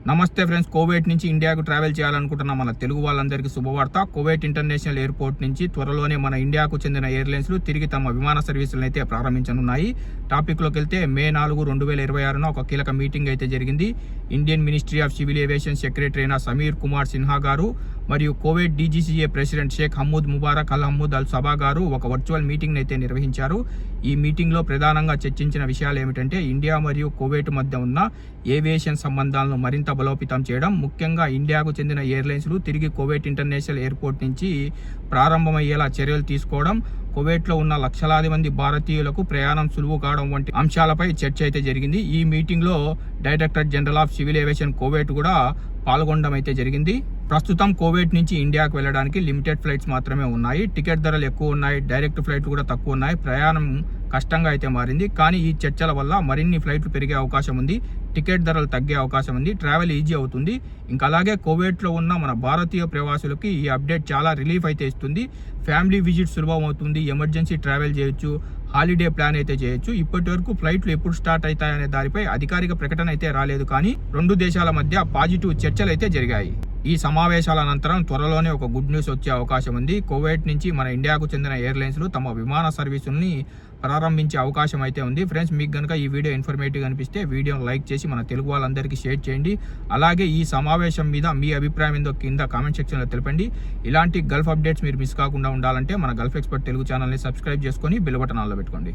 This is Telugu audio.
నమస్తే ఫ్రెండ్స్, కువైట్ నుంచి ఇండియాకు ట్రావెల్ చేయాలనుకుంటున్న మన తెలుగు వాళ్ళందరికీ శుభవార్త. కువైట్ ఇంటర్నేషనల్ ఎయిర్పోర్ట్ నుంచి త్వరలోనే మన ఇండియాకు చెందిన ఎయిర్లైన్స్లు తిరిగి తమ విమాన సర్వీసులను అయితే ప్రారంభించనున్నాయి. టాపిక్లోకి వెళ్తే మే 4, 2026న ఒక కీలక మీటింగ్ అయితే జరిగింది. Indian ministry of civil aviation secretary అయిన సమీర్ కుమార్ సిన్హా గారు మరియు Kuwait DGCA president Sheikh Hammoud Mubarak Al Hammoud Al Sabah గారు ఒక వర్చువల్ మీటింగ్ అయితే నిర్వహించారు. ఈ మీటింగ్లో ప్రధానంగా చర్చించిన విషయాలు ఏమిటంటే ఇండియా మరియు కువైట్ మధ్య ఉన్న ఏవియేషన్ సంబంధాలను మరింత బలోపేతం చేయడం, ముఖ్యంగా ఇండియాకు చెందిన ఎయిర్లైన్స్లు తిరిగి కువైట్ ఇంటర్నేషనల్ ఎయిర్పోర్ట్ నుంచి ప్రారంభమయ్యేలా చర్యలు తీసుకోవడం, కువైట్లో ఉన్న లక్షలాది మంది భారతీయులకు ప్రయాణం సులువు కావడం వంటి అంశాలపై చర్చ అయితే జరిగింది. ఈ మీటింగ్లో director general of civil aviation Kuwait కూడా పాల్గొనడం అయితే జరిగింది. ప్రస్తుతం కువైట్ నుంచి ఇండియాకు వెళ్ళడానికి లిమిటెడ్ ఫ్లైట్స్ మాత్రమే ఉన్నాయి. టికెట్ ధరలు ఎక్కువ ఉన్నాయి, డైరెక్ట్ ఫ్లైట్లు కూడా తక్కువ ఉన్నాయి. ప్రయాణం కష్టంగా అయితే మారింది. కానీ ఈ చర్చల వల్ల మరిన్ని ఫ్లైట్లు పెరిగే అవకాశం ఉంది, టికెట్ ధరలు తగ్గే అవకాశం ఉంది, ట్రావెల్ ఈజీ అవుతుంది. ఇంకా అలాగే కువైట్లో ఉన్న మన భారతీయ ప్రవాసులకి ఈ అప్డేట్ చాలా రిలీఫ్ అయితే ఇస్తుంది. ఫ్యామిలీ విజిట్ సులభం అవుతుంది, ఎమర్జెన్సీ ట్రావెల్ చేయొచ్చు, హాలిడే ప్లాన్ అయితే చేయొచ్చు. ఇప్పటి వరకు ఫ్లైట్లు ఎప్పుడు స్టార్ట్ అవుతాయనే దానిపై అధికారిక ప్రకటన అయితే రాలేదు, కానీ రెండు దేశాల మధ్య పాజిటివ్ చర్చలు అయితే జరిగాయి. ఈ సమావేశాల అనంతరం త్వరలోనే ఒక గుడ్ న్యూస్ వచ్చే అవకాశం ఉంది. కువైట్ నుంచి మన ఇండియాకు చెందిన ఎయిర్లైన్స్లు తమ విమాన సర్వీసుల్ని ప్రారంభించే అవకాశం అయితే ఉంది. ఫ్రెండ్స్, మీకు కనుక ఈ వీడియో ఇన్ఫర్మేటివ్ అనిపిస్తే వీడియోని లైక్ చేసి మన తెలుగు వాళ్ళందరికీ షేర్ చేయండి. అలాగే ఈ సమావేశం మీద మీ అభిప్రాయం ఏందో కింద కామెంట్ సెక్షన్లో తెలపండి. ఇలాంటి గల్ఫ్ అప్డేట్స్ మీరు మిస్ కాకుండా ఉండాలంటే మన గల్ఫ్ ఎక్స్పర్ట్ తెలుగు ఛానల్ని సబ్స్క్రైబ్ చేసుకొని బెల్ బటన్ ఆన్లో పెట్టుకోండి.